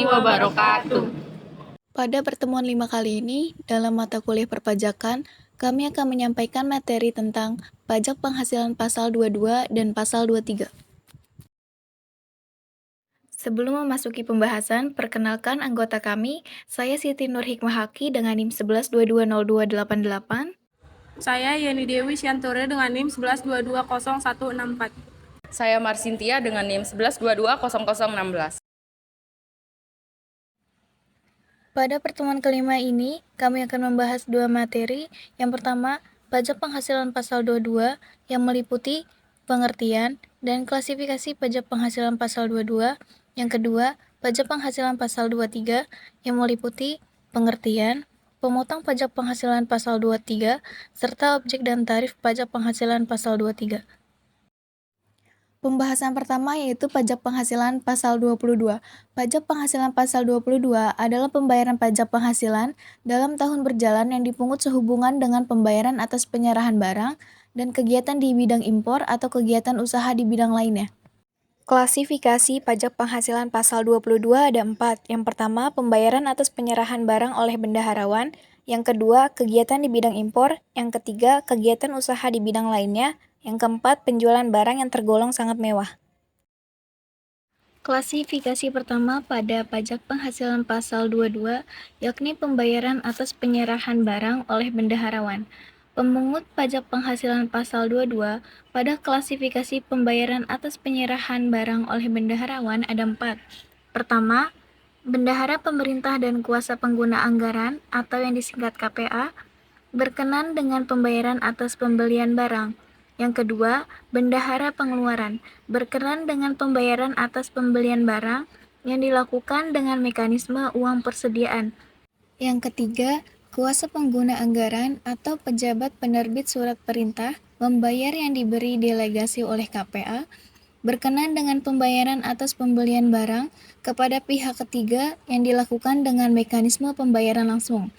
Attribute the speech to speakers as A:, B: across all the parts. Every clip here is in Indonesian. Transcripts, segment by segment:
A: warahmatullahi wabarakatuh.
B: Pada pertemuan 5 kali ini, dalam mata kuliah perpajakan, kami akan menyampaikan materi tentang pajak penghasilan pasal 22 dan pasal 23. Sebelum memasuki pembahasan, perkenalkan anggota kami, saya Siti Nur Hikmahaki dengan NIM 11220288.
A: Saya Yeni Dewi Siantore dengan NIM 11220164.
C: Saya Marsintia dengan NIM 11220016.
B: Pada pertemuan kelima ini, kami akan membahas dua materi. Yang pertama, pajak penghasilan pasal 22 yang meliputi pengertian dan klasifikasi pajak penghasilan pasal 22. Yang kedua, pajak penghasilan pasal 23 yang meliputi pengertian, pemotong pajak penghasilan pasal 23, serta objek dan tarif pajak penghasilan pasal 23. Pembahasan pertama yaitu pajak penghasilan pasal 22. Pajak penghasilan pasal 22 adalah pembayaran pajak penghasilan dalam tahun berjalan yang dipungut sehubungan dengan pembayaran atas penyerahan barang dan kegiatan di bidang impor atau kegiatan usaha di bidang lainnya. Klasifikasi pajak penghasilan pasal 22 ada 4. Yang pertama, pembayaran atas penyerahan barang oleh bendaharawan. Yang kedua, kegiatan di bidang impor. Yang ketiga, kegiatan usaha di bidang lainnya. Yang keempat, penjualan barang yang tergolong sangat mewah. Klasifikasi pertama pada pajak penghasilan pasal 22, yakni pembayaran atas penyerahan barang oleh bendaharawan. Pemungut pajak penghasilan pasal 22 pada klasifikasi pembayaran atas penyerahan barang oleh bendaharawan ada 4. Pertama, bendahara pemerintah dan kuasa pengguna anggaran atau yang disingkat KPA berkenan dengan pembayaran atas pembelian barang. Yang kedua, bendahara pengeluaran berkenan dengan pembayaran atas pembelian barang yang dilakukan dengan mekanisme uang persediaan. Yang ketiga, kuasa pengguna anggaran atau pejabat penerbit surat perintah membayar yang diberi delegasi oleh KPA berkenan dengan pembayaran atas pembelian barang kepada pihak ketiga yang dilakukan dengan mekanisme pembayaran langsung.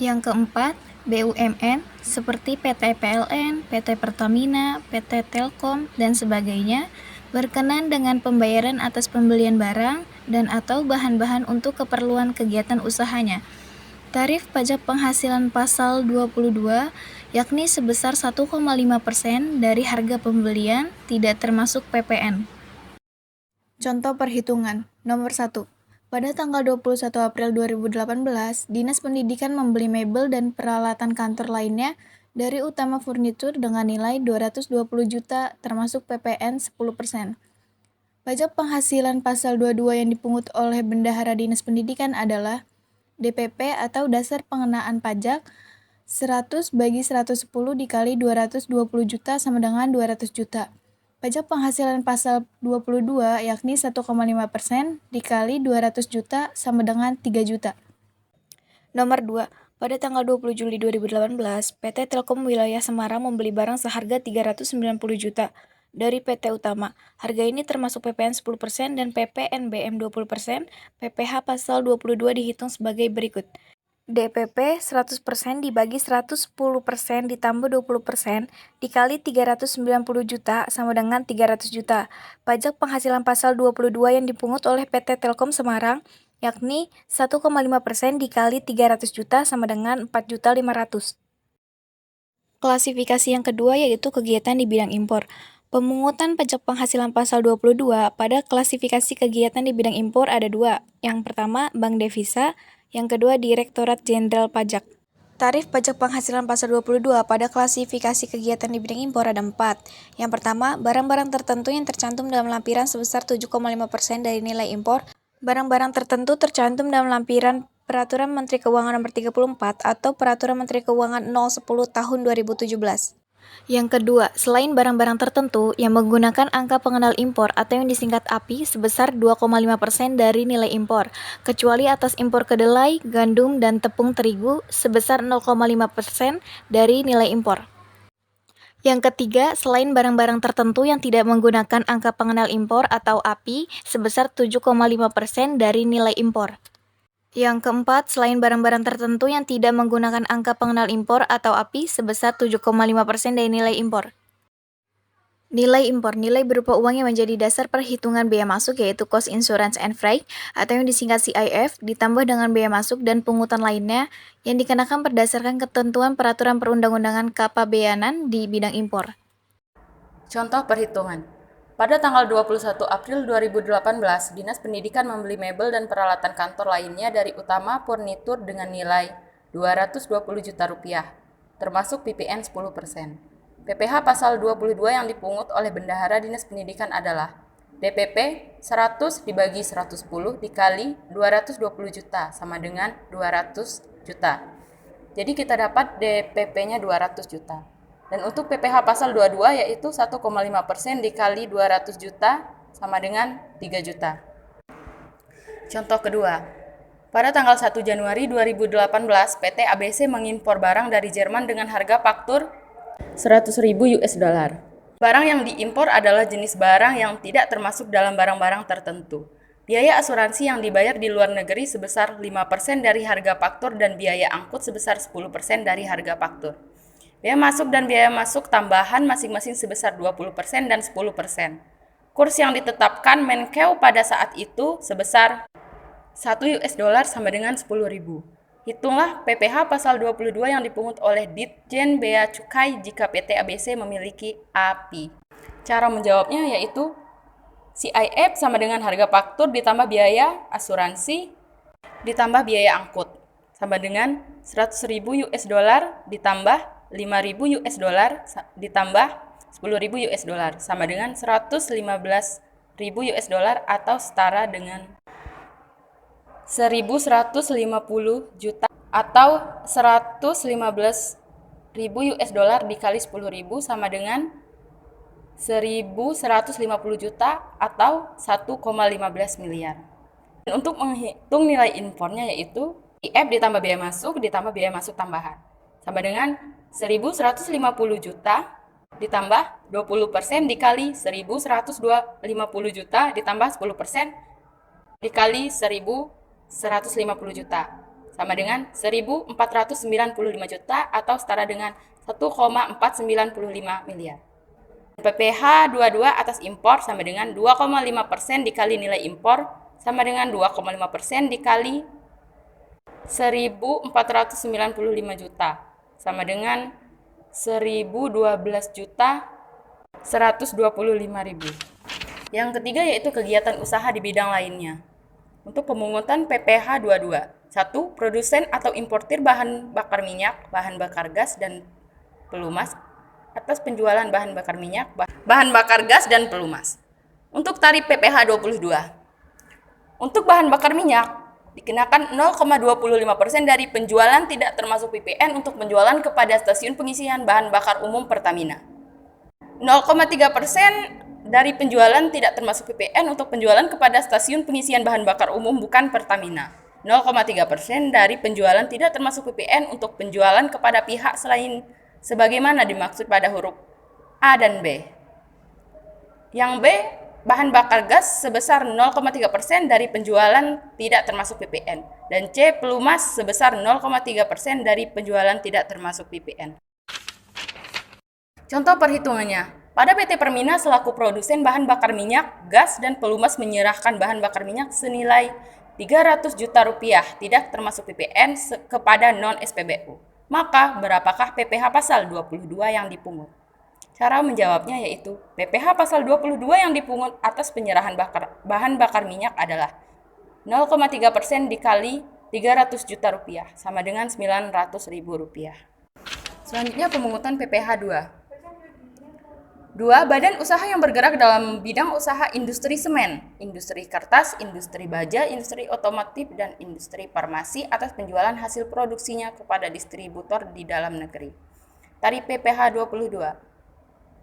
B: Yang keempat, BUMN seperti PT PLN, PT Pertamina, PT Telkom, dan sebagainya berkenan dengan pembayaran atas pembelian barang dan atau bahan-bahan untuk keperluan kegiatan usahanya. Tarif pajak penghasilan pasal 22 yakni sebesar 1,5% dari harga pembelian tidak termasuk PPN. Contoh perhitungan. Nomor 1. Pada tanggal 21 April 2018, Dinas Pendidikan membeli mebel dan peralatan kantor lainnya dari Utama Furniture dengan nilai 220 juta termasuk PPN 10%. Pajak penghasilan pasal 22 yang dipungut oleh bendahara Dinas Pendidikan adalah DPP atau dasar pengenaan pajak 100 bagi 110 dikali 220 juta sama dengan 200 juta. Pajak penghasilan pasal 22 yakni 1,5% dikali 200 juta sama dengan 3 juta. Nomor 2. Pada tanggal 20 Juli 2018, PT Telkom Wilayah Semarang membeli barang seharga 390 juta dari PT Utama. Harga ini termasuk PPN 10% dan PPNBM 20%. PPh pasal 22 dihitung sebagai berikut. DPP 100% dibagi 110% ditambah 20% dikali 390 juta sama dengan 300 juta. Pajak penghasilan pasal 22 yang dipungut oleh PT Telkom Semarang yakni 1,5% dikali 300 juta sama dengan 4.500.000. Klasifikasi yang kedua yaitu kegiatan di bidang impor. Pemungutan pajak penghasilan pasal 22 pada klasifikasi kegiatan di bidang impor ada 2. Yang pertama, bank devisa. Yang kedua, Direktorat Jenderal Pajak. Tarif pajak penghasilan pasal 22 pada klasifikasi kegiatan di bidang impor ada 4. Yang pertama, barang-barang tertentu yang tercantum dalam lampiran sebesar 7,5% dari nilai impor. Barang-barang tertentu tercantum dalam lampiran Peraturan Menteri Keuangan Nomor 34 atau Peraturan Menteri Keuangan 010 Tahun 2017. Yang kedua, selain barang-barang tertentu yang menggunakan angka pengenal impor atau yang disingkat API sebesar 2,5% dari nilai impor, kecuali atas impor kedelai, gandum, dan tepung terigu sebesar 0,5% dari nilai impor. Yang ketiga, selain barang-barang tertentu yang tidak menggunakan angka pengenal impor atau API sebesar 7,5% dari nilai impor. Yang keempat, selain barang-barang tertentu yang tidak menggunakan angka pengenal impor atau API sebesar 7,5% dari nilai impor. Nilai impor, nilai berupa uang yang menjadi dasar perhitungan biaya masuk yaitu Cost Insurance and Freight atau yang disingkat CIF, ditambah dengan biaya masuk dan pungutan lainnya yang dikenakan berdasarkan ketentuan peraturan perundang-undangan kepabeanan di bidang impor.
C: Contoh perhitungan. Pada tanggal 21 April 2018, Dinas Pendidikan membeli mebel dan peralatan kantor lainnya dari Utama Furnitur dengan nilai Rp220 juta, termasuk PPN 10%. PPh pasal 22 yang dipungut oleh Bendahara Dinas Pendidikan adalah DPP 100 dibagi 110 dikali 220 juta sama dengan 200 juta. Jadi kita dapat DPP-nya 200 juta. Dan untuk PPh pasal 22 yaitu 1,5% dikali 200 juta sama dengan 3 juta. Contoh kedua, pada tanggal 1 Januari 2018, PT ABC mengimpor barang dari Jerman dengan harga faktur 100.000 US dollar. Barang yang diimpor adalah jenis barang yang tidak termasuk dalam barang-barang tertentu. Biaya asuransi yang dibayar di luar negeri sebesar 5% dari harga faktur dan biaya angkut sebesar 10% dari harga faktur. Biaya masuk dan biaya masuk tambahan masing-masing sebesar 20% dan 10%. Kurs yang ditetapkan Menkeu pada saat itu sebesar 1 US dollar sama dengan 10.000. Hitunglah PPh pasal 22 yang dipungut oleh Ditjen Bea Cukai jika PT ABC memiliki API. Cara menjawabnya yaitu CIF sama dengan harga faktur ditambah biaya asuransi ditambah biaya angkut sama dengan 100.000 US dollar ditambah 5.000 US dollar ditambah 10.000 US dollar sama dengan 115.000 US dollar atau setara dengan 1.150 juta atau 115.000 US dollar dikali 10.000 sama dengan 1.150 juta atau 1,15 miliar. Dan untuk menghitung nilai impornya yaitu IF ditambah biaya masuk tambahan sama dengan 1.150 juta ditambah 20% dikali 1.150 juta ditambah 10% dikali 1.150 juta sama dengan 1.495 juta atau setara dengan 1,495 miliar. PPh 22 atas impor sama dengan 2,5% dikali nilai impor sama dengan 2,5% dikali 1.495 juta sama dengan 1.012 juta 125.000. Yang ketiga yaitu kegiatan usaha di bidang lainnya. Untuk pemungutan PPh 22. 1. Produsen atau importir bahan bakar minyak, bahan bakar gas, dan pelumas atas penjualan bahan bakar minyak, bahan bakar gas, dan pelumas. Untuk tarif PPh 22. Untuk bahan bakar minyak, dikenakan 0,25% dari penjualan tidak termasuk PPN untuk penjualan kepada stasiun pengisian bahan bakar umum Pertamina. 0,3% dari penjualan tidak termasuk PPN untuk penjualan kepada stasiun pengisian bahan bakar umum bukan Pertamina. 0,3% dari penjualan tidak termasuk PPN untuk penjualan kepada pihak selain sebagaimana dimaksud pada huruf A dan B. Yang B, bahan bakar gas sebesar 0,3% dari penjualan tidak termasuk PPN. Dan C, pelumas sebesar 0,3% dari penjualan tidak termasuk PPN. Contoh perhitungannya. Pada PT Permina selaku produsen bahan bakar minyak, gas, dan pelumas menyerahkan bahan bakar minyak senilai 300 juta rupiah tidak termasuk PPN kepada non-SPBU. Maka berapakah PPh pasal 22 yang dipungut? Cara menjawabnya yaitu PPh pasal 22 yang dipungut atas penyerahan bahan bakar minyak adalah 0,3% dikali 300 juta rupiah sama dengan 900.000 rupiah. Selanjutnya pemungutan PPh 2. 2. Badan usaha yang bergerak dalam bidang usaha industri semen, industri kertas, industri baja, industri otomotif, dan industri farmasi atas penjualan hasil produksinya kepada distributor di dalam negeri. Tarif PPh 22.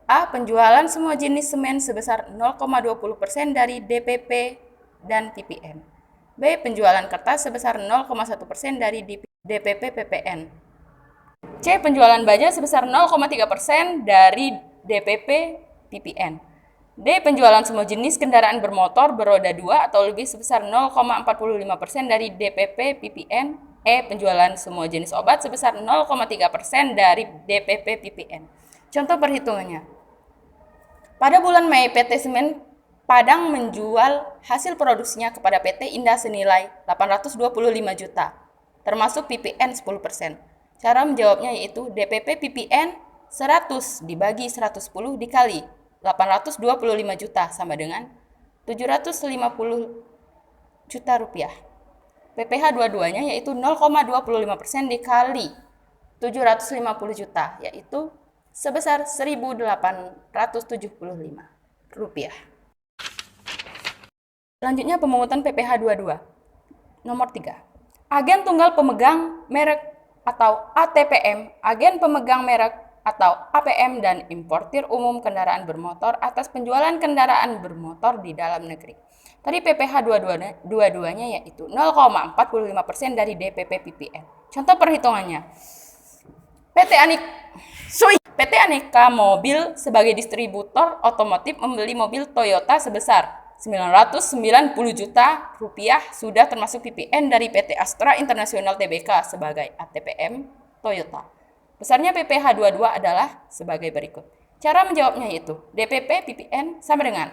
C: A. Penjualan semua jenis semen sebesar 0,20% dari DPP dan PPN. B. Penjualan kertas sebesar 0,1% dari DPP PPN. C. Penjualan baja sebesar 0,3% dari DPP PPN. D. Penjualan semua jenis kendaraan bermotor beroda 2 atau lebih sebesar 0,45% dari DPP PPN. E. Penjualan semua jenis obat sebesar 0,3% dari DPP PPN. Contoh perhitungannya. Pada bulan Mei, PT Semen Padang menjual hasil produksinya kepada PT Indah senilai 825 juta, termasuk PPN 10%. Cara menjawabnya yaitu DPP PPN 100 dibagi 110 dikali 825 juta sama dengan 750 juta rupiah. PPH dua-duanya yaitu 0,25% dikali 750 juta, yaitu sebesar 1.875 rupiah. Selanjutnya pemungutan PPH 22. Nomor 3. Agen tunggal pemegang merek atau ATPM, agen pemegang merek atau APM dan importir umum kendaraan bermotor atas penjualan kendaraan bermotor di dalam negeri. Tadi PPH dua-duanya yaitu 0,45% dari DPP PPN. Contoh perhitungannya. PT Aneka Mobil sebagai distributor otomotif membeli mobil Toyota sebesar 990 juta rupiah sudah termasuk PPN dari PT Astra International Tbk sebagai ATPM Toyota. Besarnya PPH 22 adalah sebagai berikut. Cara menjawabnya yaitu DPP PPN sama dengan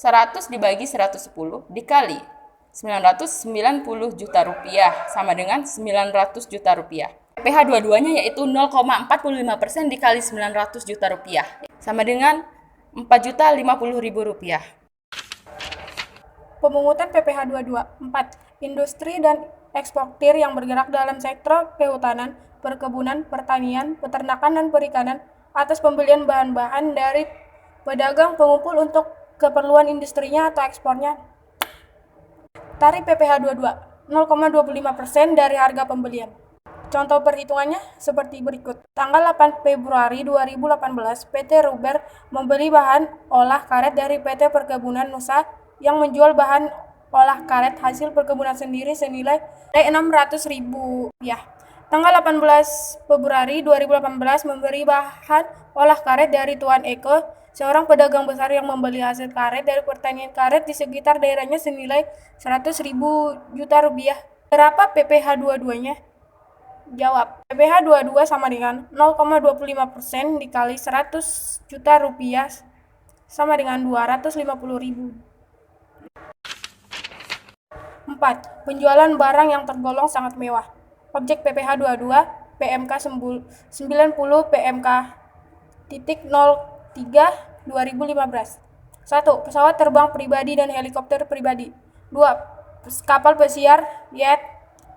C: 100 dibagi 110 dikali 990 juta rupiah sama dengan 900 juta rupiah. PPH dua-duanya yaitu 0,45% dikali 900 juta rupiah sama dengan 4.050.000 rupiah.
A: Pemungutan PPH 22. 4. Industri dan eksportir yang bergerak dalam sektor kehutanan, perkebunan, pertanian, peternakan, dan perikanan atas pembelian bahan-bahan dari pedagang pengumpul untuk keperluan industrinya atau ekspornya. Tarif PPH 22, 0,25% dari harga pembelian. Contoh perhitungannya seperti berikut. Tanggal 8 Februari 2018, PT Ruber membeli bahan olah karet dari PT Perkebunan Nusa yang menjual bahan olah karet hasil perkebunan sendiri senilai Rp600.000. Tanggal 18 Februari 2018 memberi bahan olah karet dari Tuan Eko, seorang pedagang besar yang membeli hasil karet dari pertanian karet di sekitar daerahnya senilai Rp100.000 juta. Berapa PPH dua-duanya? Jawab. PPH 22 sama dengan 0,25% dikali 100 juta rupiah sama dengan 250.000. 4. Penjualan barang yang tergolong sangat mewah. Objek PPH 22 PMK 90 PMK titik 03 2015. 1. Pesawat terbang pribadi dan helikopter pribadi. 2. Kapal pesiar, yacht,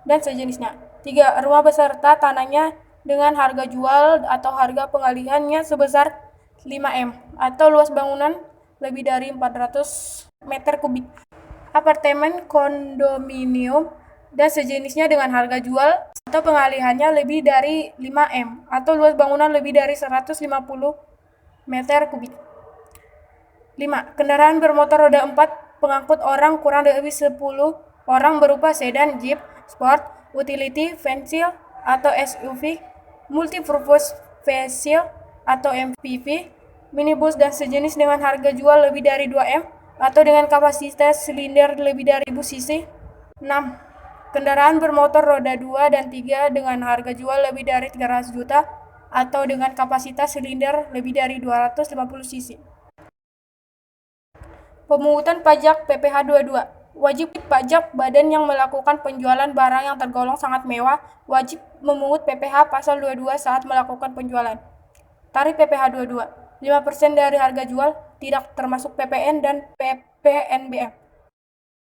A: dan sejenisnya. 3. Rumah beserta tanahnya dengan harga jual atau harga pengalihannya sebesar 5M atau luas bangunan lebih dari 400 meter kubik. Apartemen, kondominium, dan sejenisnya dengan harga jual atau pengalihannya lebih dari 5M atau luas bangunan lebih dari 150 meter kubik. 5. Kendaraan bermotor roda 4 pengangkut orang kurang lebih 10 orang berupa sedan, jeep, sport, utility, vehicle atau SUV, multipurpose vehicle atau MPV, minibus dan sejenis dengan harga jual lebih dari 2M atau dengan kapasitas silinder lebih dari 1000 cc. 6. Kendaraan bermotor roda 2 dan 3 dengan harga jual lebih dari 300 juta atau dengan kapasitas silinder lebih dari 250 cc. Pemungutan pajak PPH 22. Wajib pajak badan yang melakukan penjualan barang yang tergolong sangat mewah wajib memungut PPH pasal 22 saat melakukan penjualan. Tarif PPH 22, 5% dari harga jual, tidak termasuk PPN dan PPNBM.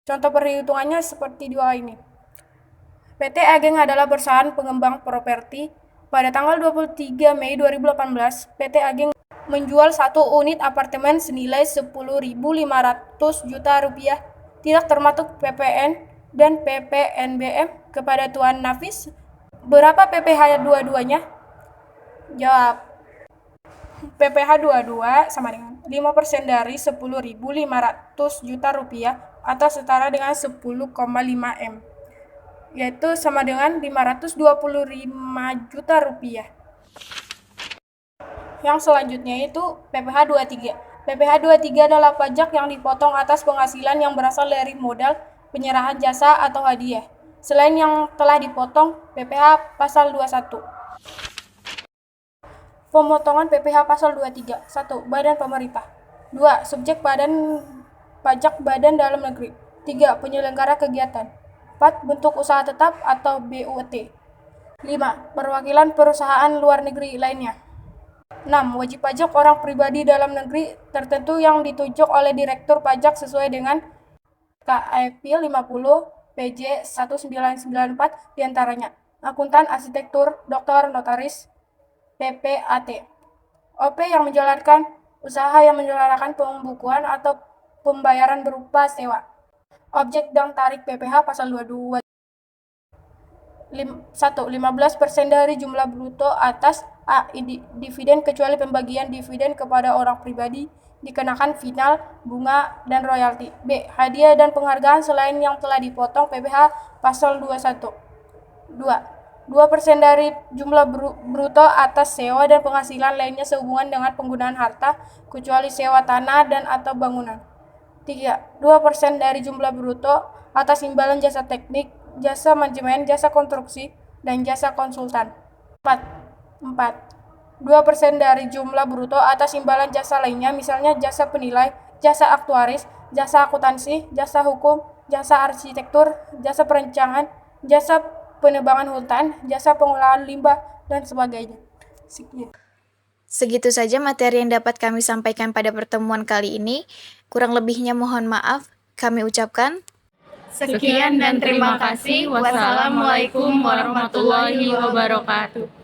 A: Contoh perhitungannya seperti di bawah ini. PT Ageng adalah perusahaan pengembang properti. Pada tanggal 23 Mei 2018, PT Ageng menjual satu unit apartemen senilai 10.500 juta rupiah, tidak termasuk PPN dan PPNBM kepada Tuan Nafis. Berapa PPH dua-duanya? Jawab. PPH 22 sama dengan 5% dari 10.500 juta rupiah atau setara dengan 10,5M, yaitu sama dengan 525 juta rupiah. Yang selanjutnya itu PPH 23. PPH 23 adalah pajak yang dipotong atas penghasilan yang berasal dari modal, penyerahan jasa atau hadiah. Selain yang telah dipotong, PPH pasal 21. Pemotongan PPH pasal 23. 1. Badan pemerintah. 2. Subjek pajak badan dalam negeri. 3. Penyelenggara kegiatan. 4. Bentuk usaha tetap atau BUT. 5. Perwakilan perusahaan luar negeri lainnya. 6. Wajib pajak orang pribadi dalam negeri tertentu yang ditunjuk oleh Direktur Pajak sesuai dengan KAP 50 PJ 1994 diantaranya akuntan, arsitektur, dokter, notaris, PPAT. OP yang menjalankan usaha yang menjalankan pembukuan atau pembayaran berupa sewa. Objek dan tarik PPh pasal 22. 1. 15% dari jumlah bruto atas A. Dividen kecuali pembagian dividen kepada orang pribadi dikenakan final, bunga, dan royalti. B. Hadiah dan penghargaan selain yang telah dipotong PPh pasal 21. 2% dari jumlah bruto atas sewa dan penghasilan lainnya sehubungan dengan penggunaan harta kecuali sewa tanah dan atau bangunan. 3. 2% dari jumlah bruto atas imbalan jasa teknik, jasa manajemen, jasa konstruksi, dan jasa konsultan. 4. 2% dari jumlah bruto atas imbalan jasa lainnya, misalnya jasa penilai, jasa aktuaris, jasa akuntansi, jasa hukum, jasa arsitektur, jasa perencanaan, jasa penebangan hutan, jasa pengolahan limbah, dan sebagainya. Sekian.
B: Segitu saja materi yang dapat kami sampaikan pada pertemuan kali ini. Kurang lebihnya mohon maaf. Kami ucapkan
D: sekian dan terima kasih. Wassalamualaikum warahmatullahi wabarakatuh.